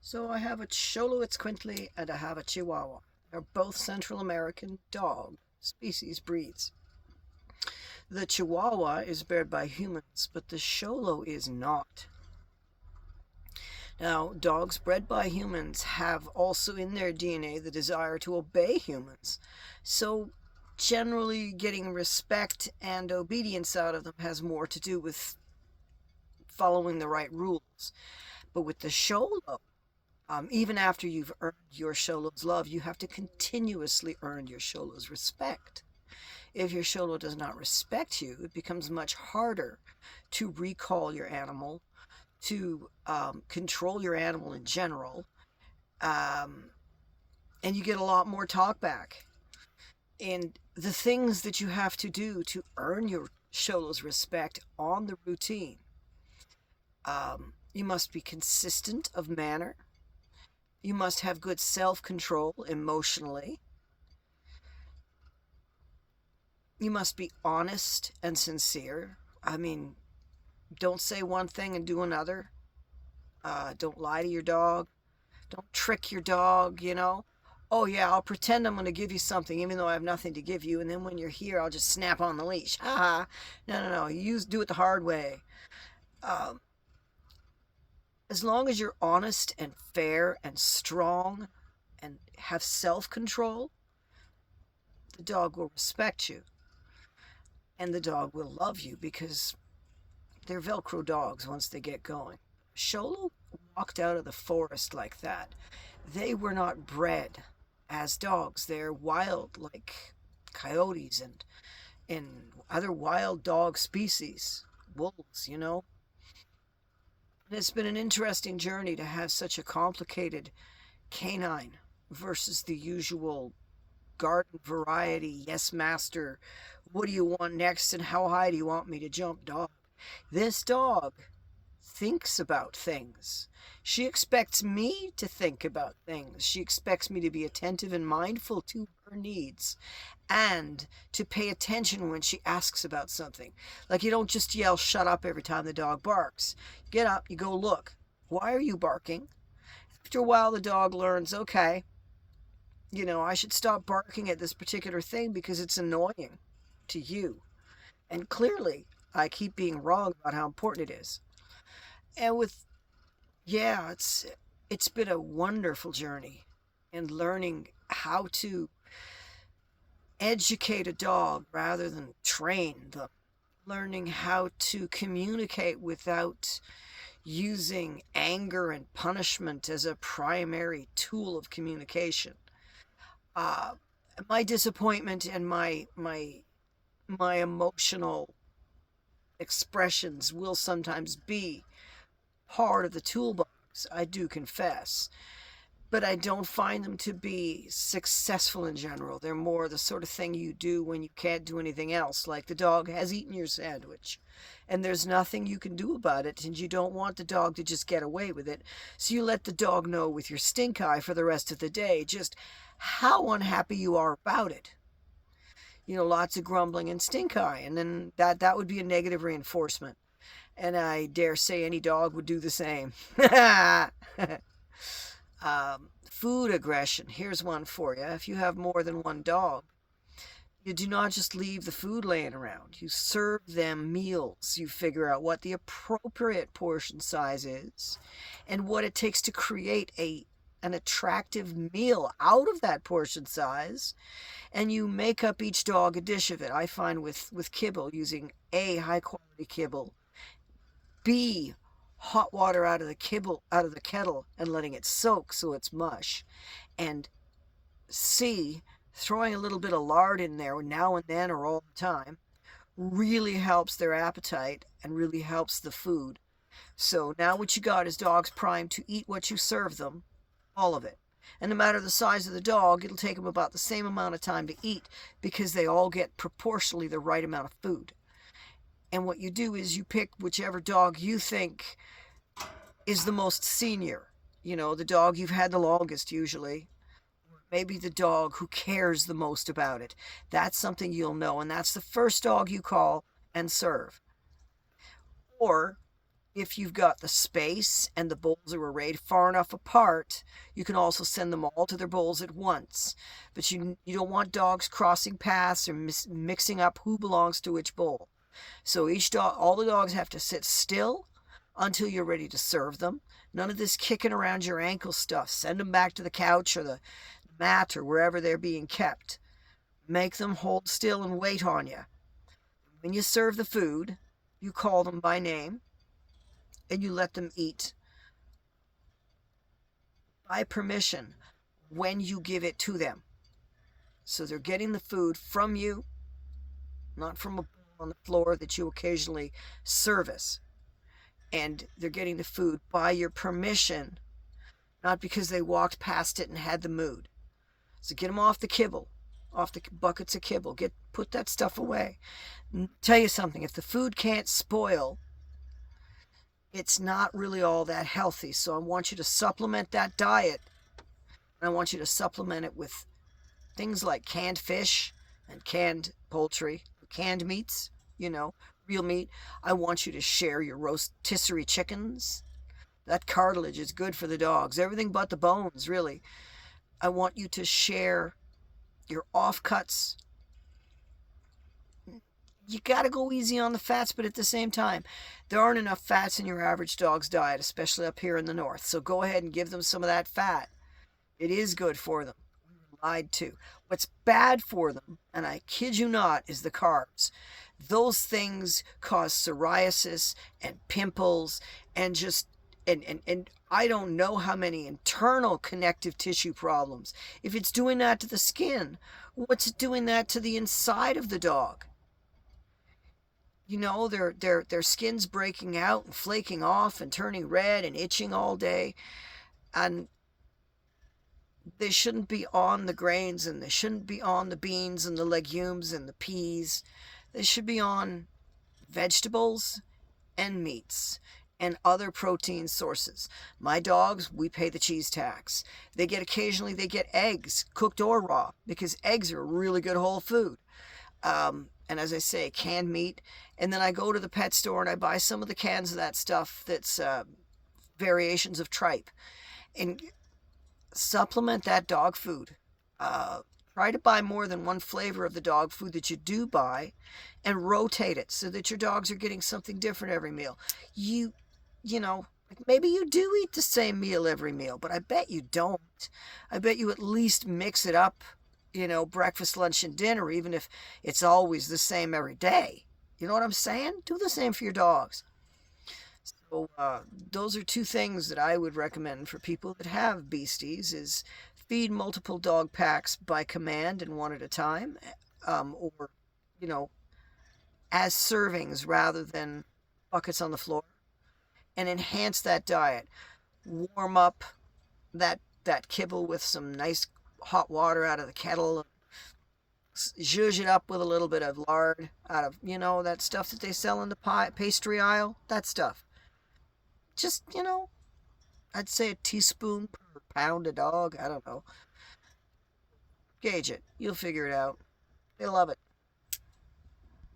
So I have a Xoloitzcuintli and I have a Chihuahua. They're both Central American dog species breeds. The Chihuahua is bred by humans, but the Xolo is not. Now, dogs bred by humans have also in their DNA the desire to obey humans. So, generally, getting respect and obedience out of them has more to do with following the right rules. But with the Xolo, even after you've earned your Xolo's love, you have to continuously earn your Xolo's respect. If your Xolo does not respect you, it becomes much harder to recall your animal, to control your animal in general, um, and you get a lot more talk back. And the things that you have to do to earn your Xolo's respect on the routine, you must be consistent of manner. You must have good self-control emotionally. You must be honest and sincere. I mean, don't say one thing and do another. Don't lie to your dog. Don't trick your dog. Oh, yeah, I'll pretend I'm going to give you something even though I have nothing to give you. And then when you're here, I'll just snap on the leash. Ha ha. No, no, no. Do it the hard way. Um, as long as you're honest and fair and strong and have self-control, the dog will respect you. And the dog will love you because they're Velcro dogs once they get going. Xolo walked out of the forest like that. They were not bred as dogs. They're wild like coyotes and other wild dog species, wolves. And it's been an interesting journey to have such a complicated canine versus the usual garden variety, yes master, what do you want next and how high do you want me to jump dog. This dog thinks about things. She expects me to think about things. She expects me to be attentive and mindful to her needs and to pay attention when she asks about something. Like you don't just yell shut up every time the dog barks. Get up, you go look. Why are you barking? After a while the dog learns, okay, I should stop barking at this particular thing because it's annoying to you. And clearly, I keep being wrong about how important it is. And yeah, it's been a wonderful journey in learning how to educate a dog rather than train them. Learning how to communicate without using anger and punishment as a primary tool of communication. Uh, my disappointment and my emotional expressions will sometimes be part of the toolbox, I do confess. But I don't find them to be successful in general. They're more the sort of thing you do when you can't do anything else, like the dog has eaten your sandwich and there's nothing you can do about it, and you don't want the dog to just get away with it. So you let the dog know with your stink eye for the rest of the day just how unhappy you are about it. Lots of grumbling and stink eye, and then that would be a negative reinforcement. And I dare say any dog would do the same. Food aggression. Here's one for you. If you have more than one dog, you do not just leave the food laying around. You serve them meals. You figure out what the appropriate portion size is and what it takes to create an attractive meal out of that portion size, and you make up each dog a dish of it. I find with kibble, using A, high quality kibble, B, hot water out of the kettle and letting it soak so it's mush, and C, throwing a little bit of lard in there now and then or all the time really helps their appetite and really helps the food. So now what you got is dogs primed to eat what you serve them, all of it. And no matter the size of the dog, it'll take them about the same amount of time to eat because they all get proportionally the right amount of food. And what you do is you pick whichever dog you think is the most senior. The dog you've had the longest usually. Maybe the dog who cares the most about it. That's something you'll know. And that's the first dog you call and serve. Or, If you've got the space and the bowls are arrayed far enough apart, you can also send them all to their bowls at once. But you don't want dogs crossing paths or mixing up who belongs to which bowl. So each dog, all the dogs have to sit still until you're ready to serve them. None of this kicking around your ankle stuff. Send them back to the couch or the mat or wherever they're being kept. Make them hold still and wait on you. When you serve the food, you call them by name and you let them eat by permission when you give it to them. So they're getting the food from you, not from a bowl on the floor that you occasionally service. And they're getting the food by your permission, not because they walked past it and had the mood. So get them off the kibble, off the buckets of kibble. Put that stuff away. Tell you something, if the food can't spoil, it's not really all that healthy. So I want you to supplement that diet. And I want you to supplement it with things like canned fish and canned poultry, canned meats, real meat. I want you to share your rotisserie chickens. That cartilage is good for the dogs. Everything but the bones, really. I want you to share your offcuts. You got to go easy on the fats, but at the same time, there aren't enough fats in your average dog's diet, especially up here in the north. So go ahead and give them some of that fat. It is good for them. Lied to. What's bad for them, and I kid you not, is the carbs. Those things cause psoriasis and pimples and just and I don't know how many internal connective tissue problems. If it's doing that to the skin, what's it doing that to the inside of the dog? Their skin's breaking out and flaking off and turning red and itching all day. And they shouldn't be on the grains and they shouldn't be on the beans and the legumes and the peas. They should be on vegetables and meats and other protein sources. My dogs, we pay the cheese tax. Occasionally they get eggs, cooked or raw, because eggs are a really good whole food. And as I say, canned meat. And then I go to the pet store and I buy some of the cans of that stuff that's variations of tripe. And supplement that dog food. Try to buy more than one flavor of the dog food that you do buy and rotate it so that your dogs are getting something different every meal. Maybe you do eat the same meal every meal, but I bet you don't. I bet you at least mix it up, breakfast, lunch, and dinner, even if it's always the same every day. You know what I'm saying? Do the same for your dogs. So those are two things that I would recommend for people that have beasties is feed multiple dog packs by command and one at a time, or, as servings rather than buckets on the floor, and enhance that diet. Warm up that kibble with some nice hot water out of the kettle. Zhuzh it up with a little bit of lard out of, that stuff that they sell in the pastry aisle, that stuff. Just, I'd say a teaspoon per pound a dog. I don't know. Gauge it. You'll figure it out. They love it.